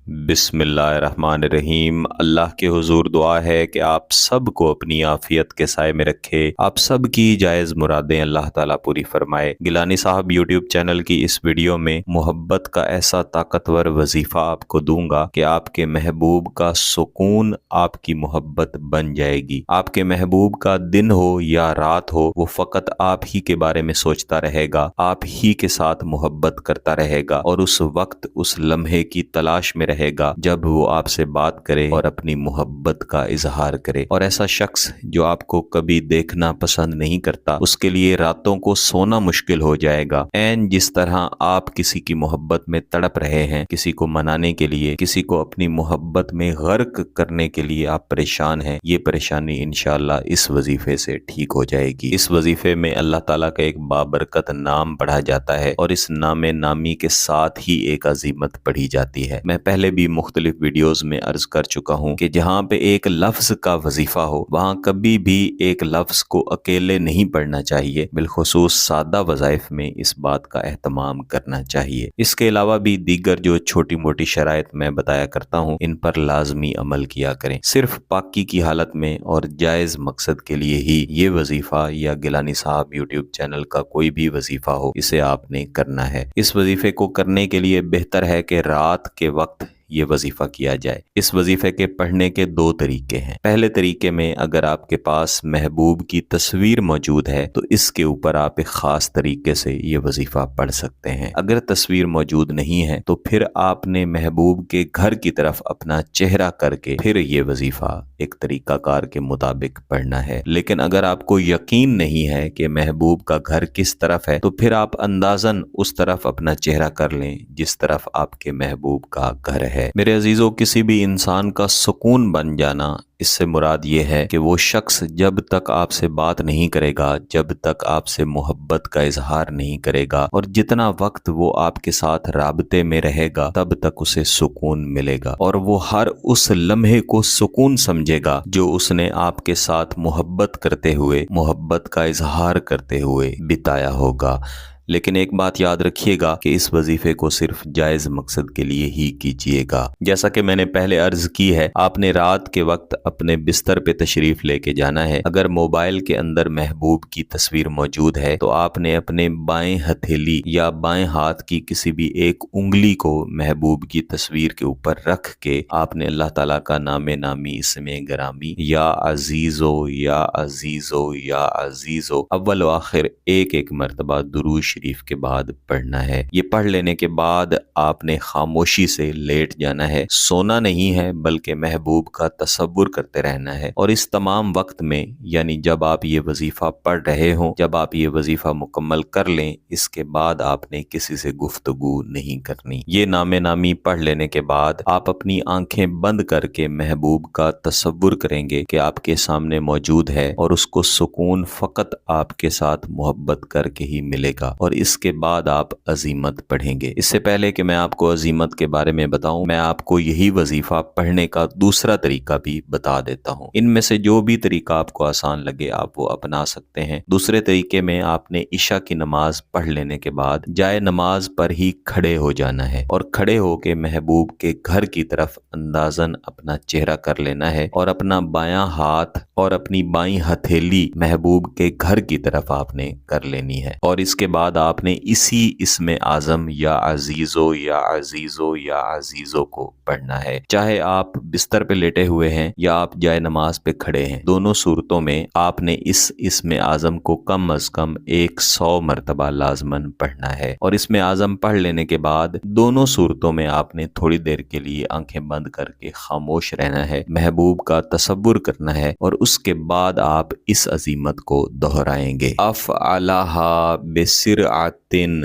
बिस्मिल्लाहिर्रहमानिर्रहीम। अल्लाह के हुजूर दुआ है कि आप सब को अपनी आफियत के साए में रखे, आप सब की जायज़ मुरादें अल्लाह ताला पूरी फरमाए। गिलानी साहब यूट्यूब चैनल की इस वीडियो में मोहब्बत का ऐसा ताकतवर वजीफ़ा आपको दूंगा कि आपके महबूब का सुकून आपकी मोहब्बत बन जाएगी। आपके महबूब का दिन हो या रात हो, वो फ़कत आप ही के बारे में सोचता रहेगा, आप ही के साथ मोहब्बत करता रहेगा और उस वक्त उस लम्हे की तलाश में रहेगा जब वो आपसे बात करे और अपनी मोहब्बत का इजहार करे। और ऐसा शख्स जो आपको कभी देखना पसंद नहीं करता, उसके लिए रातों को सोना मुश्किल हो जाएगा। ऐन जिस तरह आप किसी की मोहब्बत में तड़प रहे हैं, किसी को मनाने के लिए, किसी को अपनी मोहब्बत में गर्क करने के लिए आप परेशान हैं, ये परेशानी इंशाअल्लाह इस वजीफे से ठीक हो जाएगी। इस वजीफे में अल्लाह ताला का एक बाबरकत नाम पढ़ा जाता है और इस नामे नामी के साथ ही एक अजीमत पढ़ी जाती है। मैं पहले भी मुख्तलिफ वीडियोस में अर्ज कर चुका हूँ कि जहाँ पे एक लफ्ज का वजीफा हो, वहाँ कभी भी एक लफ्ज को अकेले नहीं पढ़ना चाहिए। बिलखुसूस सादा वज़ाइफ में इस बात का एहतमाम करना चाहिए। इसके अलावा भी दीगर जो छोटी मोटी शराइत मैं बताया करता हूँ, इन पर लाजमी अमल किया करें। सिर्फ पाकी की हालत में और जायज़ मकसद के लिए ही ये वजीफा या गिलानी साहब यूट्यूब चैनल का कोई भी वजीफा हो, इसे आपने करना है। इस वजीफे को करने के लिए बेहतर है कि रात के वक्त ये वजीफा किया जाए। इस वजीफे के पढ़ने के दो तरीके हैं। पहले तरीके में अगर आपके पास महबूब की तस्वीर मौजूद है तो इसके ऊपर आप एक ख़ास तरीके से ये वजीफा पढ़ सकते हैं। अगर तस्वीर मौजूद नहीं है तो फिर आपने महबूब के घर की तरफ अपना चेहरा करके फिर ये वजीफा एक तरीकाकार के मुताबिक पढ़ना है। लेकिन अगर आपको यकीन नहीं है कि महबूब का घर किस तरफ है, तो फिर आप अंदाजन उस तरफ अपना चेहरा कर लें जिस तरफ आपके महबूब का घर है। मेरे अजीजों, किसी भी इंसान का सुकून बन जाना, इससे मुराद ये है कि वो शख्स जब तक आपसे बात नहीं करेगा, जब तक आपसे मोहब्बत का इजहार नहीं करेगा और जितना वक्त वो आपके साथ राबते में रहेगा, तब तक उसे सुकून मिलेगा और वो हर उस लम्हे को सुकून समझेगा जो उसने आपके साथ मोहब्बत करते हुए, मोहब्बत का इजहार करते हुए बिताया होगा। लेकिन एक बात याद रखिएगा कि इस वजीफे को सिर्फ जायज़ मकसद के लिए ही कीजिएगा। जैसा कि मैंने पहले अर्ज की है, आपने रात के वक्त अपने बिस्तर पे तशरीफ लेके जाना है। अगर मोबाइल के अंदर महबूब की तस्वीर मौजूद है तो आपने अपने बाएं हथेली या बाएं हाथ की किसी भी एक उंगली को महबूब की तस्वीर के ऊपर रख के आपने अल्लाह ताला का नामे नामी, इसमें गरामी, या अजीज़ो या अजीज़ो या अजीज़ो अव्वल व आखिर एक एक मरतबा दुरूद शरीफ के बाद पढ़ना है। ये पढ़ लेने के बाद आपने खामोशी से लेट जाना है। सोना नहीं है बल्कि महबूब का तसव्वुर करते रहना है। और इस तमाम वक्त में, यानी जब आप ये वजीफा पढ़ रहे हों, जब आप ये वजीफा मुकम्मल कर लें, इसके बाद आपने किसी से गुफ्तगू नहीं करनी। ये नामे नामी पढ़ लेने के बाद आप अपनी आंखें बंद करके महबूब का तसव्वुर करेंगे कि आपके सामने मौजूद है और उसको सुकून फकत आपके साथ मोहब्बत करके ही मिलेगा। और इसके बाद आप अजीमत पढ़ेंगे। इससे पहले कि मैं आपको अजीमत के बारे में बताऊं, मैं आपको यही वजीफा पढ़ने का दूसरा तरीका भी बता देता हूं। इनमें से जो भी तरीका आपको आसान लगे आप वो अपना सकते हैं। दूसरे तरीके में आपने इशा की नमाज पढ़ लेने के बाद जाए नमाज पर ही खड़े हो जाना है और खड़े होके महबूब के घर की तरफ अंदाजन अपना चेहरा कर लेना है और अपना बायां हाथ और अपनी बाईं हथेली महबूब के घर की तरफ आपने कर लेनी है। और इसके बाद आपने इसी इसमें आजम या अजीजो या अजीजो या अजीजो को पढ़ना है। चाहे आप बिस्तर पे लेटे हुए हैं या आप जाए नमाज पे खड़े हैं, दोनों सूरतों में आपने इस इसमें आजम को कम अज कम 100 मरतबा लाजमन पढ़ना है। और इसमें आजम पढ़ लेने के बाद दोनों सूरतों में आपने थोड़ी देर के लिए आंखें बंद करके खामोश रहना है, महबूब का तसव्वुर करना है और उसके बाद आप इस अजीमत को दोहराएंगे। अफ़अलहा बिसिरअतिन,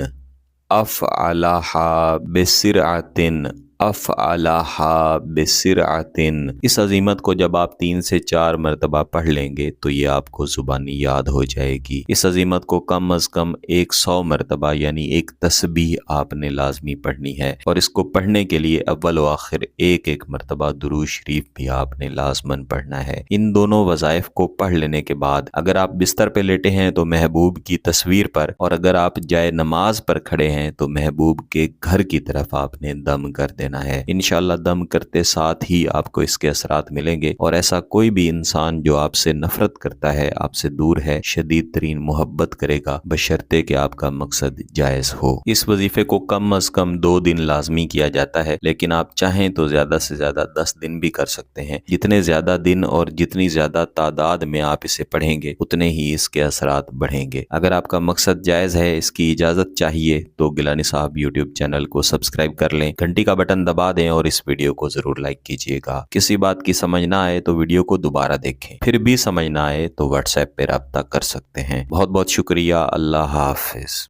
अफ़अलहा बिसिरअतिन, अफ़अलहा बिसिरअतिन। इस अजीमत को जब आप 3 से 4 मरतबा पढ़ लेंगे तो ये आपको ज़ुबानी याद हो जाएगी। इस अजीमत को कम अज़ कम 100 मरतबा यानी एक तस्बीह आपने लाजमी पढ़नी है। और इसको पढ़ने के लिए अव्वल व आखिर एक एक मरतबा दुरूद शरीफ भी आपने लाजमन पढ़ना है। इन दोनों वज़ाइफ को पढ़ लेने के बाद अगर आप बिस्तर पे लेटे हैं तो महबूब की तस्वीर पर, और अगर आप जाए नमाज पर खड़े हैं तो महबूब के घर की तरफ आपने दम कर देना लेना है। इंशाअल्लाह दम करते साथ ही आपको इसके असरात मिलेंगे और ऐसा कोई भी इंसान जो आपसे नफरत करता है, आपसे दूर है, शदीद तरीन मोहब्बत करेगा, बशर्ते कि आपका मकसद जायज़ हो। इस वजीफे को कम अज कम 2 दिन लाजमी किया जाता है, लेकिन आप चाहें तो ज़्यादा से ज़्यादा 10 दिन भी कर सकते हैं। जितने ज़्यादा दिन और जितनी ज़्यादा तादाद में आप इसे पढ़ेंगे उतने ही इसके असरात बढ़ेंगे। अगर आपका मकसद जायज़ है, इसकी इजाज़त चाहिए, तो गिलानी साहब यूट्यूब चैनल को सब्सक्राइब कर लें, घंटी का बटन दबा दें और इस वीडियो को ज़रूर लाइक कीजिएगा। किसी बात की समझ ना आए तो वीडियो को दोबारा देखें, फिर भी समझ ना आए तो व्हाट्सएप पे रब्ता कर सकते हैं। बहुत बहुत शुक्रिया। अल्लाह हाफिज़।